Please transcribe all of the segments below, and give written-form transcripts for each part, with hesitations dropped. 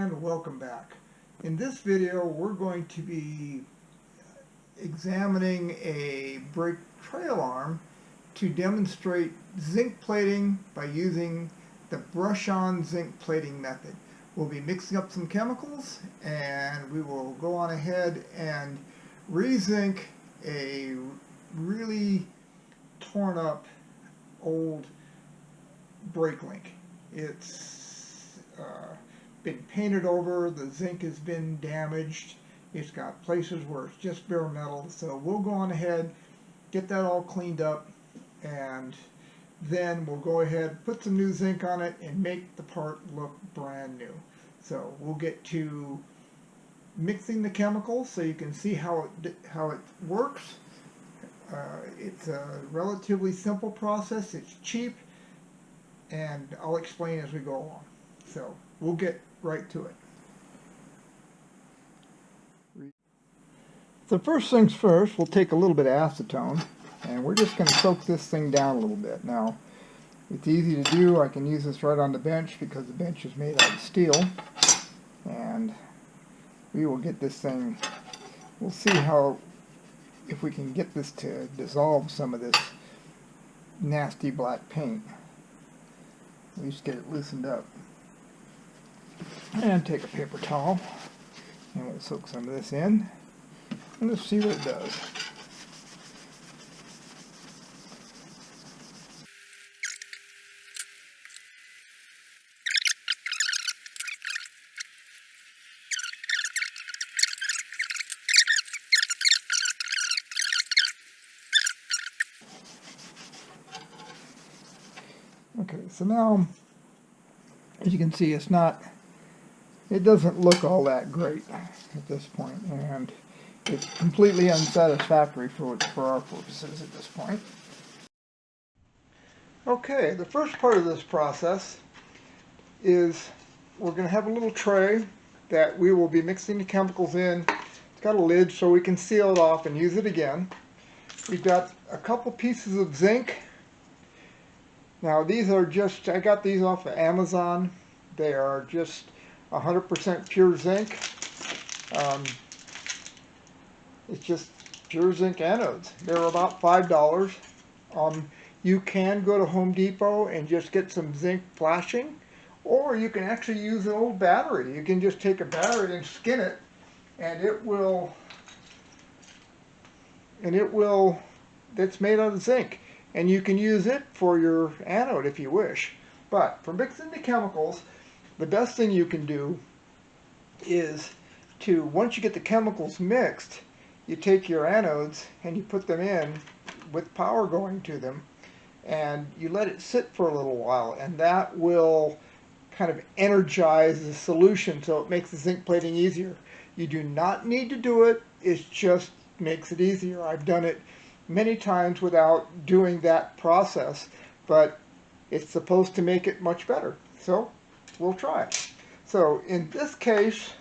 and welcome back. In this video we're going to be examining a brake trail arm to demonstrate zinc plating by using the brush-on zinc plating method. We'll be mixing up some chemicals and we will go on ahead and re-zinc a really torn up old brake link. It's been painted over, the zinc has been damaged, it's got places where it's just bare metal, so we'll go on ahead, get that all cleaned up, and then we'll go ahead, put some new zinc on it, and make the part look brand new. So we'll get to mixing the chemicals so you can see how it works. It's a relatively simple process, it's cheap, and I'll explain as we go along. So we'll get right to it. So first things first, we'll take a little bit of acetone and we're just going to soak this thing down a little bit. Now it's easy to do. I can use this right on the bench because the bench is made out of steel, and we will get this thing, we'll see if we can get this to dissolve some of this nasty black paint. We just get it loosened up. And take a paper towel and we'll soak some of this in and let's see what it does. Okay, so now as you can see, it doesn't look all that great at this point, and it's completely unsatisfactory for our purposes at this point. Okay, the first part of this process is we're going to have a little tray that we will be mixing the chemicals in. It's got a lid so we can seal it off and use it again. We've got a couple pieces of zinc. Now these are just, I got these off of Amazon. They are just 100% pure zinc. It's just pure zinc anodes. They're about $5. You can go to Home Depot and just get some zinc flashing, or you can actually use an old battery. You can just take a battery and skin it, and it's made out of zinc, and you can use it for your anode if you wish. But for mixing the chemicals, the best thing you can do is to, once you get the chemicals mixed, you take your anodes and you put them in with power going to them, and you let it sit for a little while, and that will kind of energize the solution so it makes the zinc plating easier. You do not need to do it, it just makes it easier. I've done it many times without doing that process, but it's supposed to make it much better. So we'll try it. So in this case,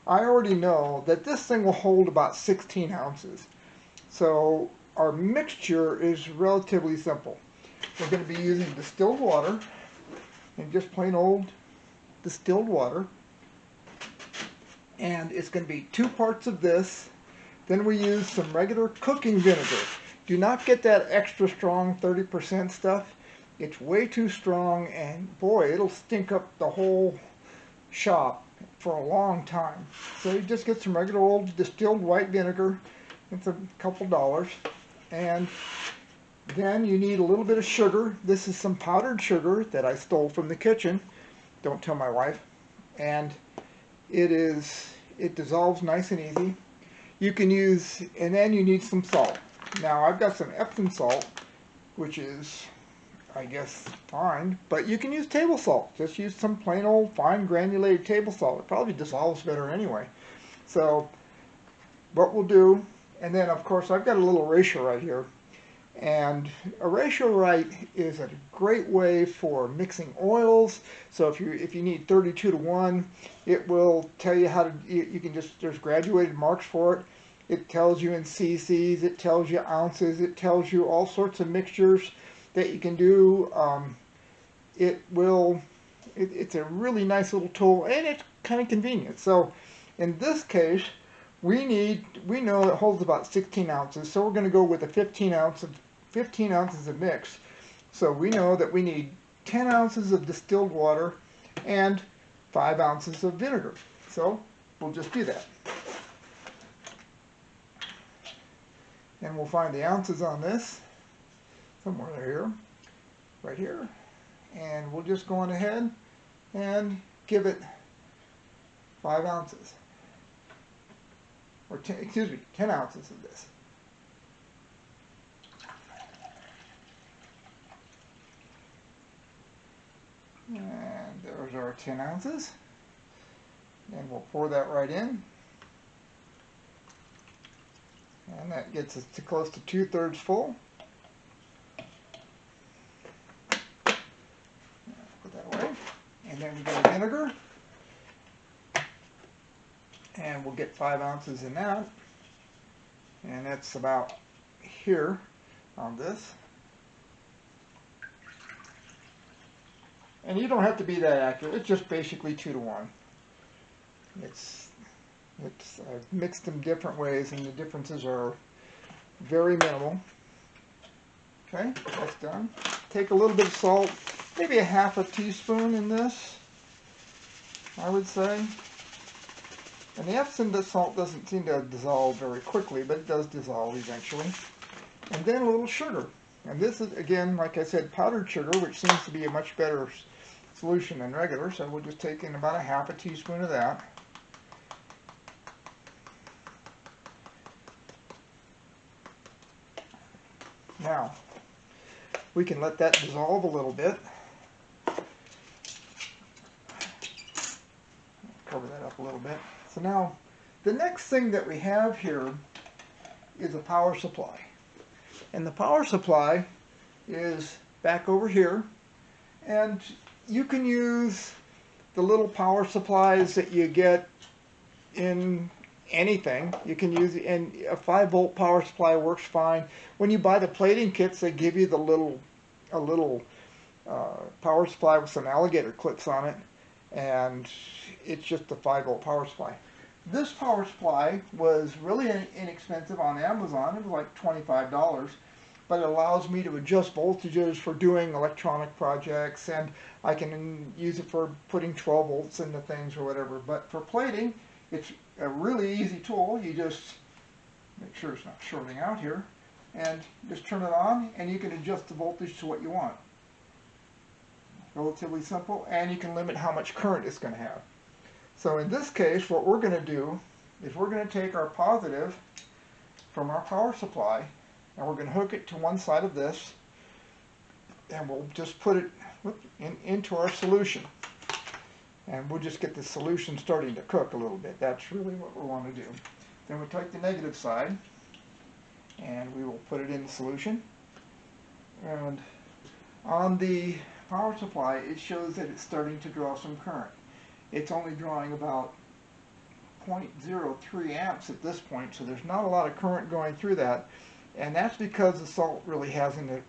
I already know that this thing will hold about 16 ounces. So our mixture is relatively simple. We're going to be using distilled water, and just plain old distilled water. And it's going to be 2 parts of this. Then we use some regular cooking vinegar. Do not get that extra strong 30% stuff. It's way too strong, and boy, it'll stink up the whole shop for a long time. So you just get some regular old distilled white vinegar. It's a couple dollars. And then you need a little bit of sugar. This is some powdered sugar that I stole from the kitchen. Don't tell my wife. And it dissolves nice and easy. You can use, and then you need some salt. Now I've got some Epsom salt, which is, I guess, fine, but you can use table salt. Just use some plain old fine granulated table salt. It probably dissolves better anyway. So what we'll do, and then of course I've got a little ratio right here, and a ratio right is a great way for mixing oils. So if you need 32:1, it will tell you how to, you can just, there's graduated marks for it. It tells you in cc's, it tells you ounces, it tells you all sorts of mixtures that you can do. It will It's a really nice little tool, and it's kind of convenient. So in this case, we know it holds about 16 ounces, so we're going to go with a 15 ounces of mix. So we know that we need 10 ounces of distilled water and 5 ounces of vinegar. So we'll just do that. And we'll find the ounces on this somewhere here, right here. And we'll just go on ahead and give it 5 ounces. Or 10 ounces of this. And there's our 10 ounces. And we'll pour that right in. And that gets us to close to 2/3 full. Put that away. And then we get our vinegar. And we'll get 5 ounces in that. And that's about here on this. And you don't have to be that accurate. It's just basically 2 to 1. I've mixed them different ways, and the differences are very minimal. Okay, that's done. Take a little bit of salt, maybe a half a teaspoon in this, I would say. And the Epsom salt doesn't seem to dissolve very quickly, but it does dissolve eventually. And then a little sugar. And this is, again, like I said, powdered sugar, which seems to be a much better solution than regular. So we'll just take in about a half a teaspoon of that. Now, we can let that dissolve a little bit. Cover that up a little bit. So now, the next thing that we have here is a power supply. And the power supply is back over here. And you can use the little power supplies that you get in anything. You can use, and a 5-volt power supply works fine. When you buy the plating kits, they give you a little power supply with some alligator clips on it, and it's just a 5-volt power supply. This power supply was really inexpensive on Amazon. It was like $25, but it allows me to adjust voltages for doing electronic projects, and I can use it for putting 12 volts into things or whatever. But for plating, it's a really easy tool. You just make sure it's not shorting out here, and just turn it on, and you can adjust the voltage to what you want. Relatively simple, and you can limit how much current it's going to have. So in this case, what we're going to do is we're going to take our positive from our power supply, and we're going to hook it to one side of this, and we'll just put it into our solution. And we'll just get the solution starting to cook a little bit. That's really what we want to do. Then we take the negative side, and we will put it in the solution. And on the power supply, it shows that it's starting to draw some current. It's only drawing about 0.03 amps at this point, so there's not a lot of current going through that. And that's because the salt really hasn't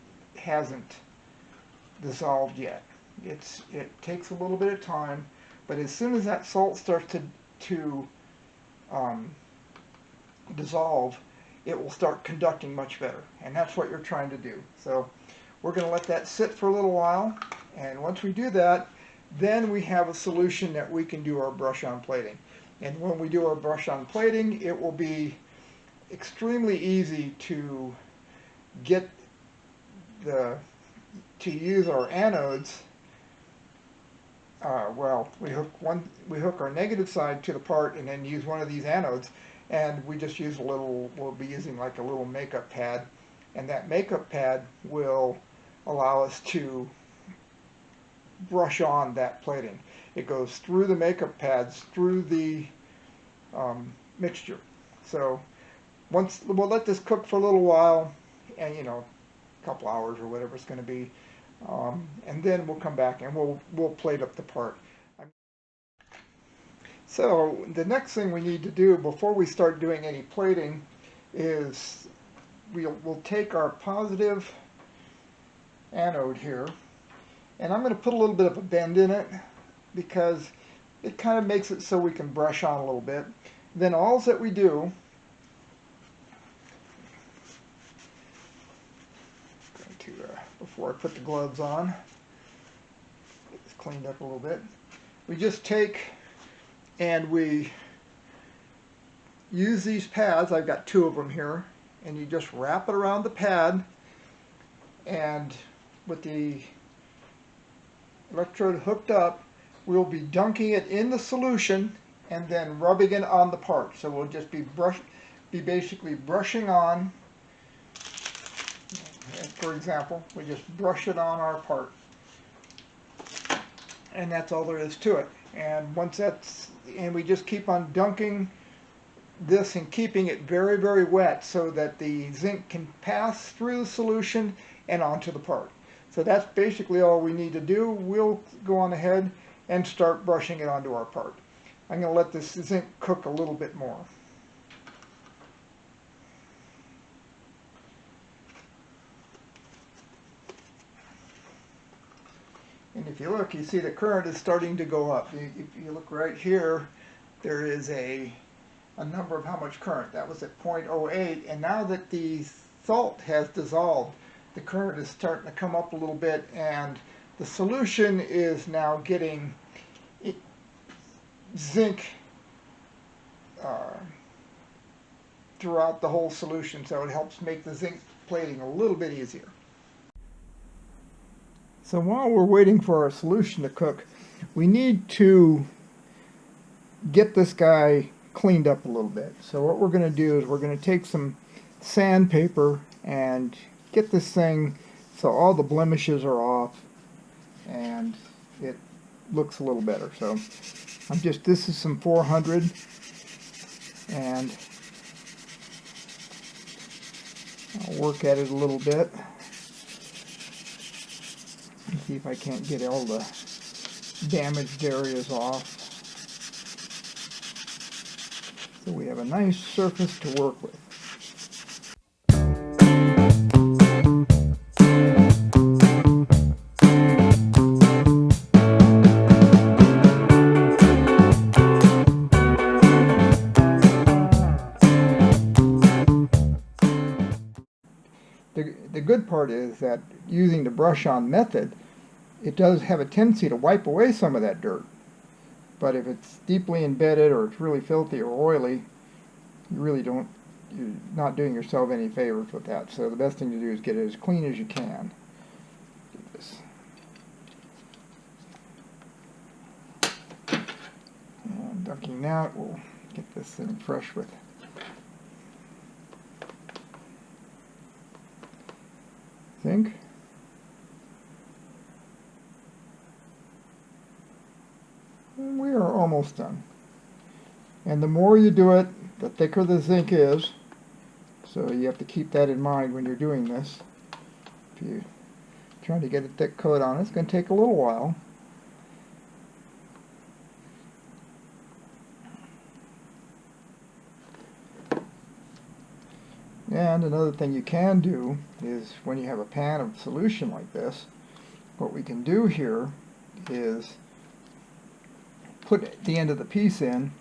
dissolved yet. It takes a little bit of time, but as soon as that salt starts to dissolve, it will start conducting much better, and that's what you're trying to do. So we're going to let that sit for a little while, and once we do that, then we have a solution that we can do our brush-on plating. And when we do our brush-on plating, it will be extremely easy to get to use our anodes. Well, we hook our negative side to the part and then use one of these anodes, and we just use we'll be using like a little makeup pad, and that makeup pad will allow us to brush on that plating. It goes through the makeup pads, through the mixture. So once we'll let this cook for a little while, and a couple hours or whatever it's going to be, and then we'll come back and we'll plate up the part. So the next thing we need to do before we start doing any plating is we'll take our positive anode here, and I'm going to put a little bit of a bend in it because it kind of makes it so we can brush on a little bit. Then all that we do, before I put the gloves on, get this cleaned up a little bit, we just take and we use these pads. I've got 2 of them here, and you just wrap it around the pad, and with the electrode hooked up, we'll be dunking it in the solution and then rubbing it on the part. So we'll just be basically brushing on. For example, we just brush it on our part, and that's all there is to it. And we just keep on dunking this and keeping it very, very wet so that the zinc can pass through the solution and onto the part. So that's basically all we need to do. We'll go on ahead and start brushing it onto our part. I'm going to let this zinc cook a little bit more. And if you look, you see the current is starting to go up. If you look right here, there is a number of how much current. That was at 0.08, and now that the salt has dissolved, the current is starting to come up a little bit, and the solution is now getting zinc throughout the whole solution, so it helps make the zinc plating a little bit easier. So while we're waiting for our solution to cook, we need to get this guy cleaned up a little bit. So what we're going to do is we're going to take some sandpaper and get this thing so all the blemishes are off and it looks a little better. So this is some 400, and I'll work at it a little bit and see if I can't get all the damaged areas off. So we have a nice surface to work with. The good part is that using the brush-on method, it does have a tendency to wipe away some of that dirt. But if it's deeply embedded or it's really filthy or oily, you're not doing yourself any favors with that. So the best thing to do is get it as clean as you can. Do this. And dunking out, we'll get this thing fresh with zinc. And we are almost done. And the more you do it, the thicker the zinc is. So you have to keep that in mind when you're doing this. If you're trying to get a thick coat on it, it's going to take a little while. And another thing you can do is when you have a pan of solution like this, what we can do here is put the end of the piece in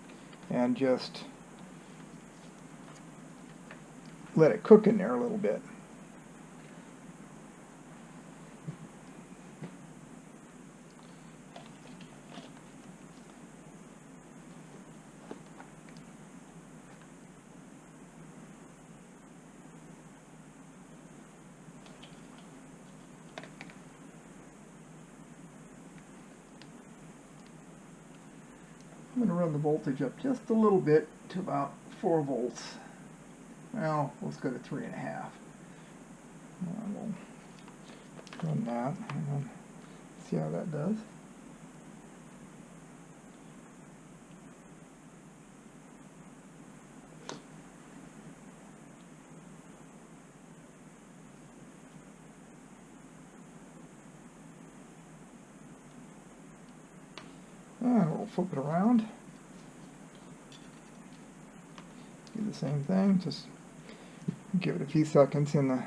and just let it cook in there a little bit. I'm going to run the voltage up just a little bit to about 4 volts. Well, let's go to 3.5. We'll run that and then see how that does. And we'll flip it around. Do the same thing, just give it a few seconds in the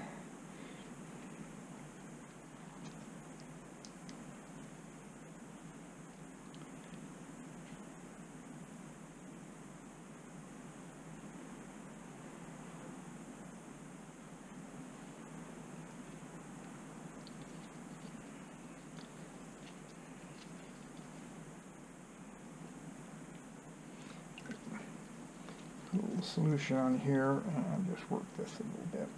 little solution on here and just work this a little bit.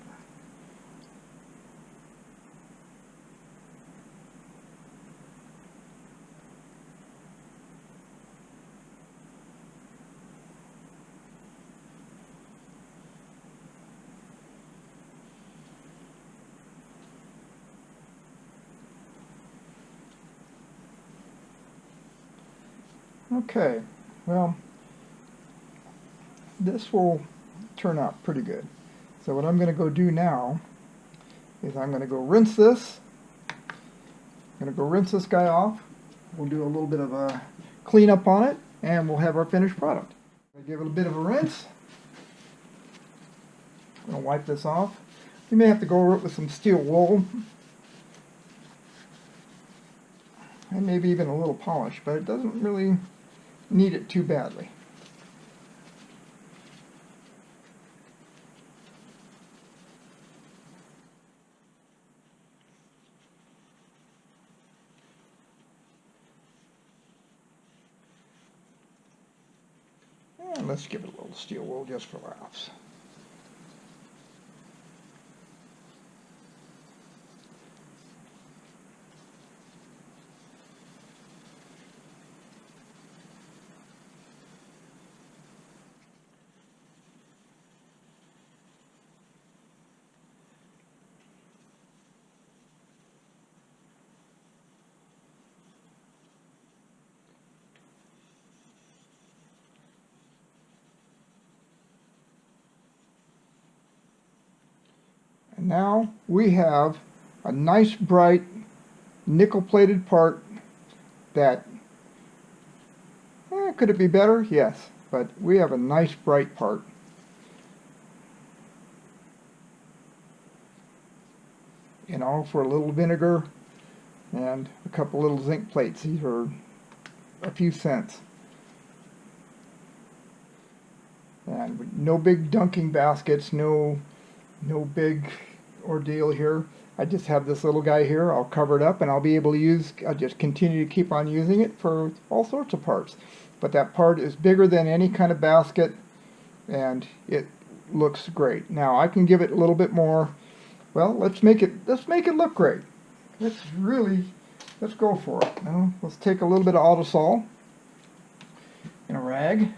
Okay, well, this will turn out pretty good. So what I'm going to go do now is I'm going to go rinse this. I'm going to go rinse this guy off. We'll do a little bit of a cleanup on it, and we'll have our finished product. I'm going to give it a bit of a rinse. I'm going to wipe this off. You may have to go over it with some steel wool, and maybe even a little polish, but it doesn't really need it too badly. And let's give it a little steel wool just for laughs. And now we have a nice bright nickel-plated part that, could it be better? Yes, but we have a nice bright part. And all for a little vinegar and a couple little zinc plates. These are a few cents. And no big dunking baskets, no big ordeal here. I just have this little guy here. I'll cover it up and I'll be able to use, I'll just continue to keep on using it for all sorts of parts. But that part is bigger than any kind of basket and it looks great. Now I can give it a little bit more. Well, let's make it look great. Let's go for it. Now, let's take a little bit of Autosol in a rag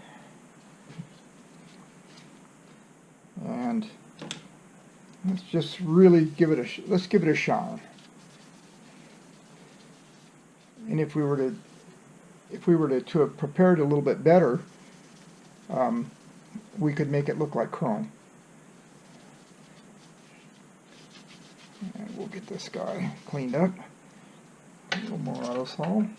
and let's just really give it a shine. And if we were to have prepared a little bit better, we could make it look like chrome. And we'll get this guy cleaned up. A little more Autosol.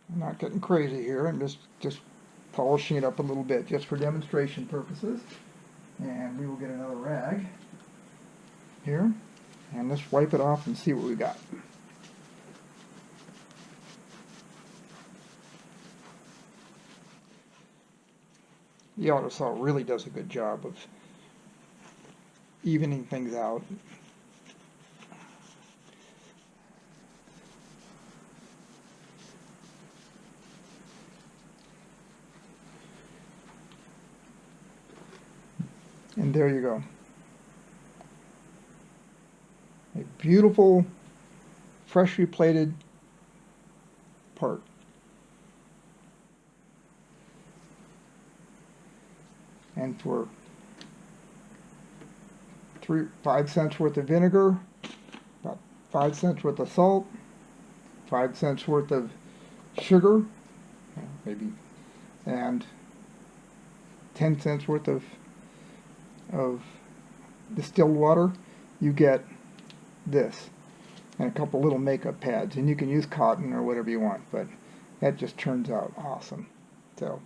I'm not getting crazy here. I'm just polishing it up a little bit just for demonstration purposes. And we will get another rag here and let's wipe it off and see what we got. The Autosol really does a good job of evening things out. And there you go. A beautiful, freshly plated part. And for 5 cents worth of vinegar, about 5 cents worth of salt, 5 cents worth of sugar, maybe, and 10 cents worth of distilled water, you get this and a couple little makeup pads, and you can use cotton or whatever you want, but that just turns out awesome. So